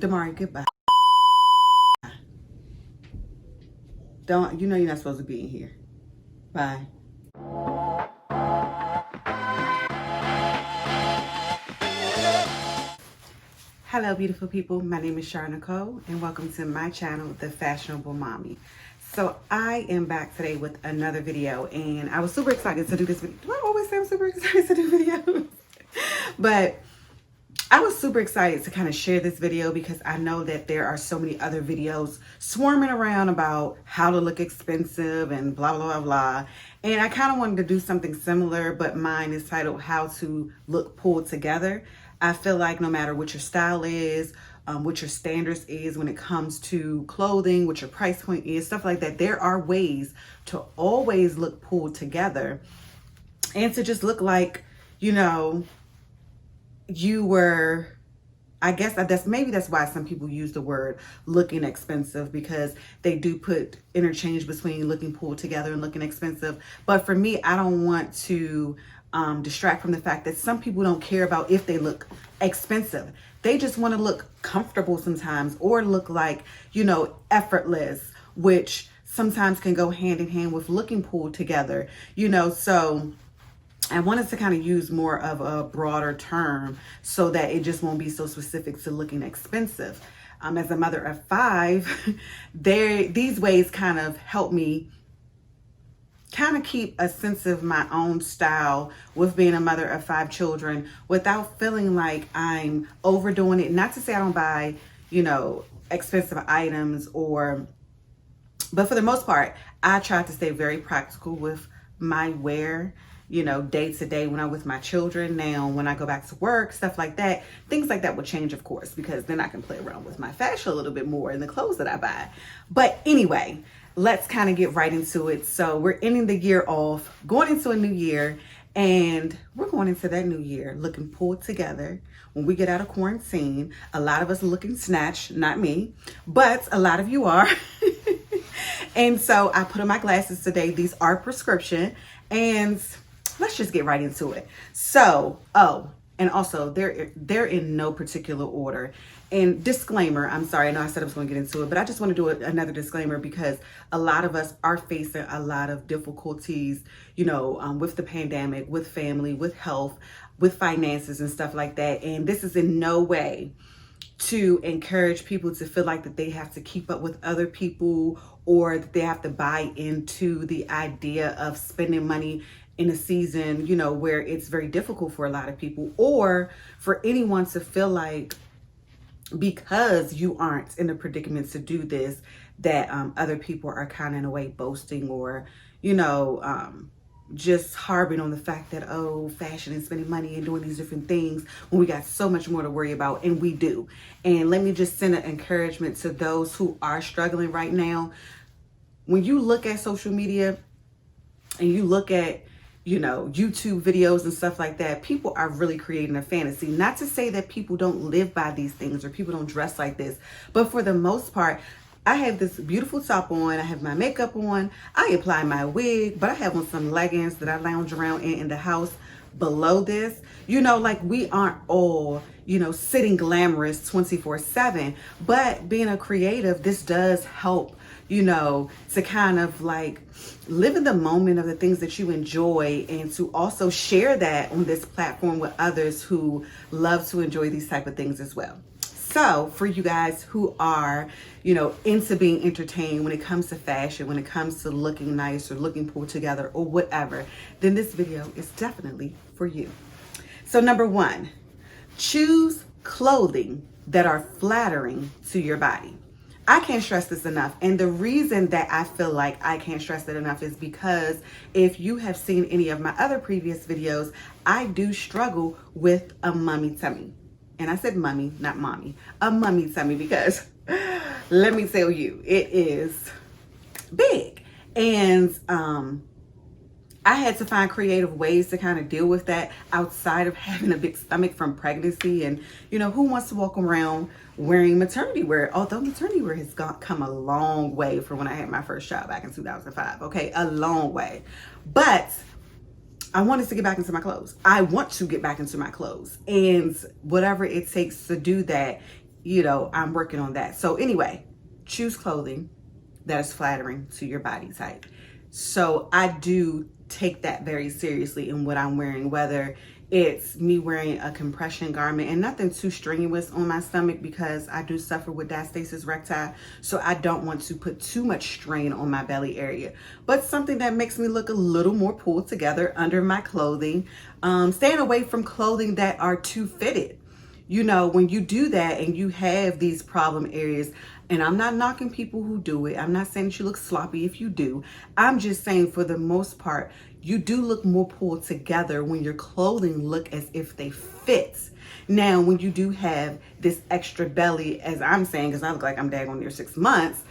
Damari, goodbye. Don't, you know you're not supposed to be in here. Bye. Hello, beautiful people. My name is Shar Nicole, and welcome to my channel, The Fashionable Mommy. So I am back today with another video, and I was super excited to do this video. Do I always say I'm super excited to do videos? But I was super excited to kind of share this video because I know that there are so many other videos swarming around about how to look expensive and blah, blah, blah, blah. And I kind of wanted to do something similar, but mine is titled How to Look Pulled Together. I feel like no matter what your style is, what your standards is when it comes to clothing, what your price point is, stuff like that, there are ways to always look pulled together and to just look like, you know, you were, I guess maybe that's why some people use the word looking expensive, because they do put interchange between looking pulled together and looking expensive. But for me, I don't want to distract from the fact that some people don't care about if they look expensive. They just want to look comfortable sometimes, or look like, you know, effortless, which sometimes can go hand in hand with looking pulled together, you know. So I wanted to kind of use more of a broader term so that it just won't be so specific to looking expensive. As a mother of 5, these ways kind of help me kind of keep a sense of my own style with being a mother of 5 children without feeling like I'm overdoing it. Not to say I don't buy, you know, expensive items, but for the most part, I try to stay very practical with my wear, you know, day to day when I'm with my children. Now, when I go back to work, stuff like that, things like that will change, of course, because then I can play around with my fashion a little bit more in the clothes that I buy. But anyway, let's kind of get right into it. So we're ending the year off, going into a new year, and we're going into that new year looking pulled together. When we get out of quarantine, a lot of us are looking snatched, not me, but a lot of you are. And so I put on my glasses today. These are prescription, and let's just get right into it. So, and also they're in no particular order. And disclaimer, I'm sorry, I know I said I was going to get into it, but I just want to do another disclaimer because a lot of us are facing a lot of difficulties, you know, with the pandemic, with family, with health, with finances and stuff like that. And this is in no way to encourage people to feel like that they have to keep up with other people, or that they have to buy into the idea of spending money in a season, you know, where it's very difficult for a lot of people, or for anyone to feel like because you aren't in a predicament to do this, that other people are kind of in a way boasting, or, you know, just harping on the fact that, oh, fashion and spending money and doing these different things when we got so much more to worry about, and we do. And let me just send an encouragement to those who are struggling right now. When you look at social media and you look at, you know, YouTube videos and stuff like that, people are really creating a fantasy. Not to say that people don't live by these things or people don't dress like this, but for the most part, I have this beautiful top on, I have my makeup on, I apply my wig, but I have on some leggings that I lounge around in the house below this. You know, like, we aren't all, you know, sitting glamorous 24/7, but being a creative, this does help, you know, to kind of like live in the moment of the things that you enjoy, and to also share that on this platform with others who love to enjoy these type of things as well. So for you guys who are, you know, into being entertained when it comes to fashion, when it comes to looking nice or looking pulled together or whatever, then this video is definitely for you. So number 1, choose clothing that are flattering to your body. I can't stress this enough. And the reason that I feel like I can't stress it enough is because if you have seen any of my other previous videos, I do struggle with a mummy tummy. And I said mummy, not mommy. A mummy tummy, because let me tell you, it is big. And I had to find creative ways to kind of deal with that outside of having a big stomach from pregnancy. And, you know, who wants to walk around wearing maternity wear? Although maternity wear has come a long way from when I had my first child back in 2005. Okay, a long way. But I wanted to get back into my clothes. I want to get back into my clothes. And whatever it takes to do that, you know, I'm working on that. So anyway, choose clothing that is flattering to your body type. So I do take that very seriously in what I'm wearing, whether it's me wearing a compression garment and nothing too strenuous on my stomach, because I do suffer with diastasis recti. So I don't want to put too much strain on my belly area, but something that makes me look a little more pulled together under my clothing. Staying away from clothing that are too fitted. You know, when you do that and you have these problem areas, and I'm not knocking people who do it. I'm not saying that you look sloppy if you do. I'm just saying, for the most part, you do look more pulled together when your clothing look as if they fit. Now, when you do have this extra belly, as I'm saying, because I look like I'm daggone near 6 months,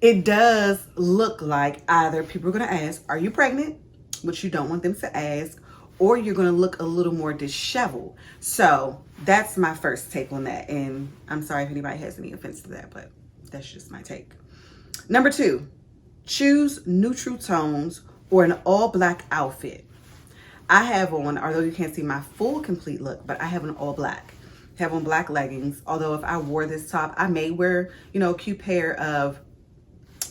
it does look like either people are going to ask, are you pregnant? Which you don't want them to ask, or you're going to look a little more disheveled. So that's my first take on that. And I'm sorry if anybody has any offense to that, but that's just my take. Number 2, choose neutral tones or an all black outfit. I have on, although you can't see my full complete look, but I have an all black. I have on black leggings. Although if I wore this top, I may wear, you know, a cute pair of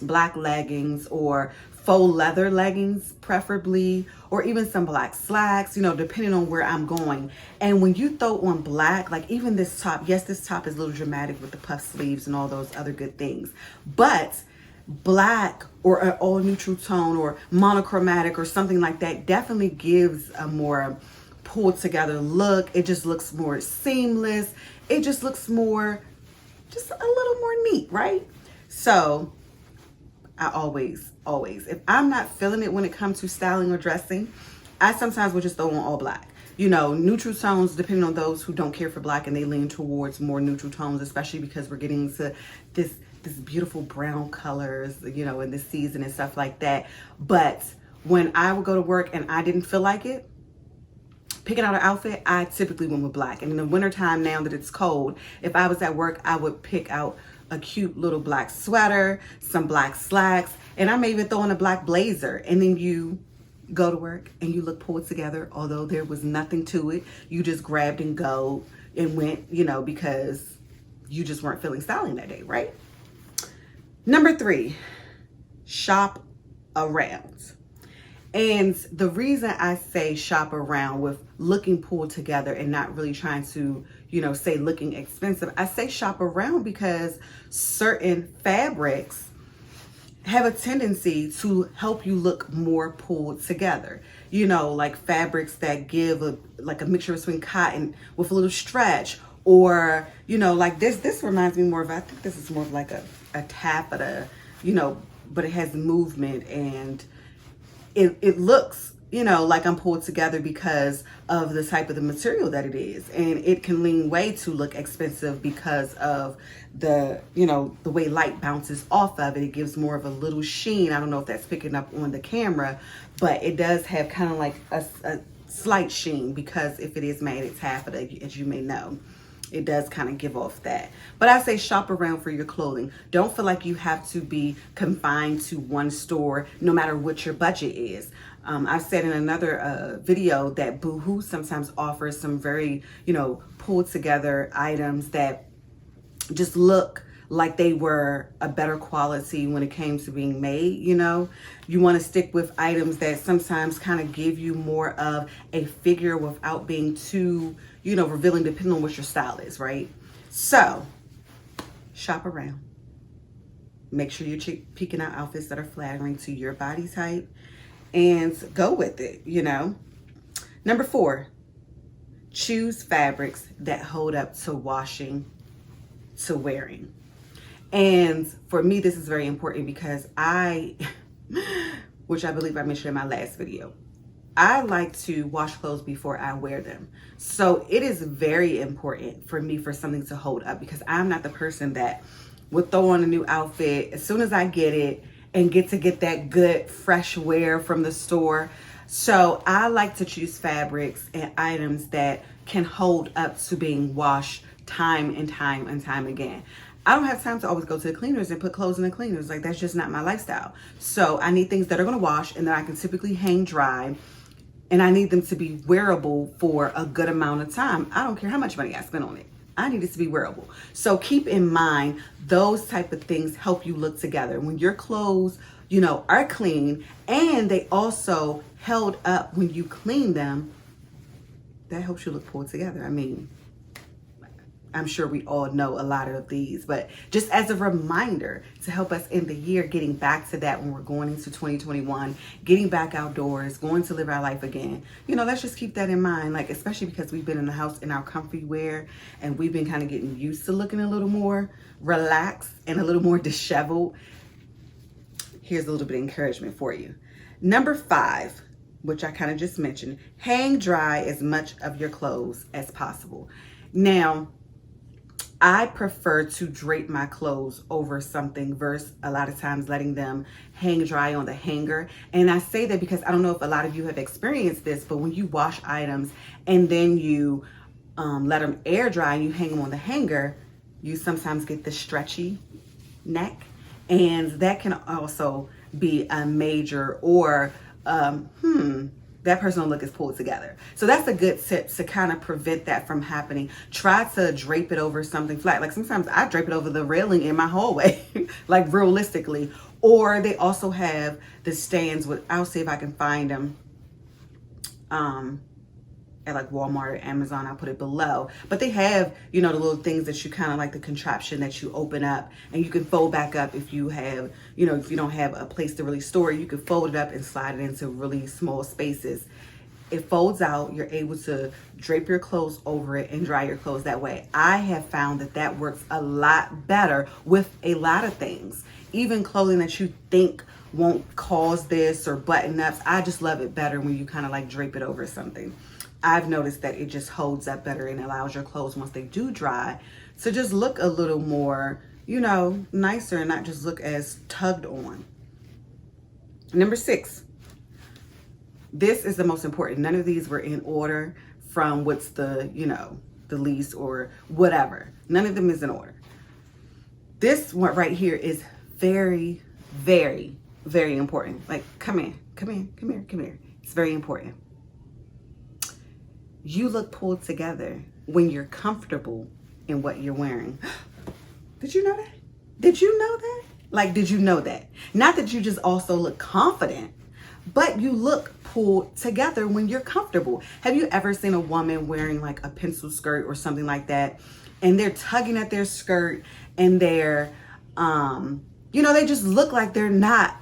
black leggings or faux leather leggings preferably, or even some black slacks, you know, depending on where I'm going. And when you throw on black, like even this top, yes, this top is a little dramatic with the puff sleeves and all those other good things, but black or an all neutral tone or monochromatic or something like that definitely gives a more pulled together look. It just looks more seamless. It just looks more, just a little more neat, right? So I always, if I'm not feeling it when it comes to styling or dressing, I sometimes will just throw on all black. You know, neutral tones, depending on those who don't care for black and they lean towards more neutral tones, especially because we're getting into this beautiful brown colors, you know, in this season and stuff like that. But when I would go to work and I didn't feel like it, picking out an outfit, I typically went with black. And in the wintertime, now that it's cold, if I was at work, I would pick out a cute little black sweater, some black slacks, and I may even throw in a black blazer. And then you go to work and you look pulled together, although there was nothing to it. You just grabbed and go and went, you know, because you just weren't feeling styling that day, right? Number 3, shop around. And the reason I say shop around with looking pulled together and not really trying to, you know, say looking expensive, I say shop around because certain fabrics have a tendency to help you look more pulled together. You know, like fabrics that give like a mixture between cotton with a little stretch, or, you know, like this reminds me more of, I think this is more of like a taffeta, you know, but it has movement and it looks, you know, like I'm pulled together because of the type of the material that it is. And it can lean way to look expensive because of the, you know, the way light bounces off of it. It gives more of a little sheen. I don't know if that's picking up on the camera, but it does have kind of like a slight sheen, because if it is made, it's taffeta, as you may know. It does kind of give off that. But I say shop around for your clothing. Don't feel like you have to be confined to one store, no matter what your budget is. I've said in another video that Boohoo sometimes offers some very, you know, pulled together items that just look like they were a better quality when it came to being made. You know, you want to stick with items that sometimes kind of give you more of a figure without being too, you know, revealing, depending on what your style is, right? So shop around. Make sure you're picking out outfits that are flattering to your body type and go with it, you know. Number 4, choose fabrics that hold up to washing, to wearing. And for me, this is very important because which I believe I mentioned in my last video, I like to wash clothes before I wear them. So it is very important for me for something to hold up, because I'm not the person that would throw on a new outfit as soon as I get it and get that good fresh wear from the store. So I like to choose fabrics and items that can hold up to being washed time and time and time again. I don't have time to always go to the cleaners and put clothes in the cleaners. Like, that's just not my lifestyle. So I need things that are going to wash and that I can typically hang dry. And I need them to be wearable for a good amount of time. I don't care how much money I spend on it. I need it to be wearable. So keep in mind, those type of things help you look together. When your clothes, you know, are clean and they also held up when you clean them, that helps you look pulled together. I mean, I'm sure we all know a lot of these, but just as a reminder to help us in the year, getting back to that when we're going into 2021, getting back outdoors, going to live our life again. You know, let's just keep that in mind, like, especially because we've been in the house in our comfy wear and we've been kind of getting used to looking a little more relaxed and a little more disheveled. Here's a little bit of encouragement for you. Number 5, which I kind of just mentioned, hang dry as much of your clothes as possible. Now, I prefer to drape my clothes over something versus a lot of times letting them hang dry on the hanger. And I say that because I don't know if a lot of you have experienced this, but when you wash items and then you let them air dry and you hang them on the hanger, you sometimes get the stretchy neck. And that can also be a major or, that personal look is pulled together. So that's a good tip to kind of prevent that from happening. Try to drape it over something flat. Like sometimes I drape it over the railing in my hallway, like realistically. Or they also have the stands with, I'll see if I can find them at like Walmart or Amazon. I'll put it below. But they have, you know, the little things that you kind of like the contraption that you open up and you can fold back up if you have, you know, if you don't have a place to really store it, you can fold it up and slide it into really small spaces. It folds out. You're able to drape your clothes over it and dry your clothes that way. I have found that that works a lot better with a lot of things. Even clothing that you think won't cause this or button ups. I just love it better when you kind of like drape it over something. I've noticed that it just holds up better and allows your clothes, once they do dry, to just look a little more, you know, nicer and not just look as tugged on. Number 6. This is the most important. None of these were in order from what's the, you know, the least or whatever. None of them is in order. This one right here is very, very, very important. Like, come here. It's very important. You look pulled together when you're comfortable in what you're wearing. Did you know that? Did you know that? Like, did you know that? Not that you just also look confident, but you look pulled together when you're comfortable. Have you ever seen a woman wearing like a pencil skirt or something like that, and they're tugging at their skirt and they're, you know, they just look like they're not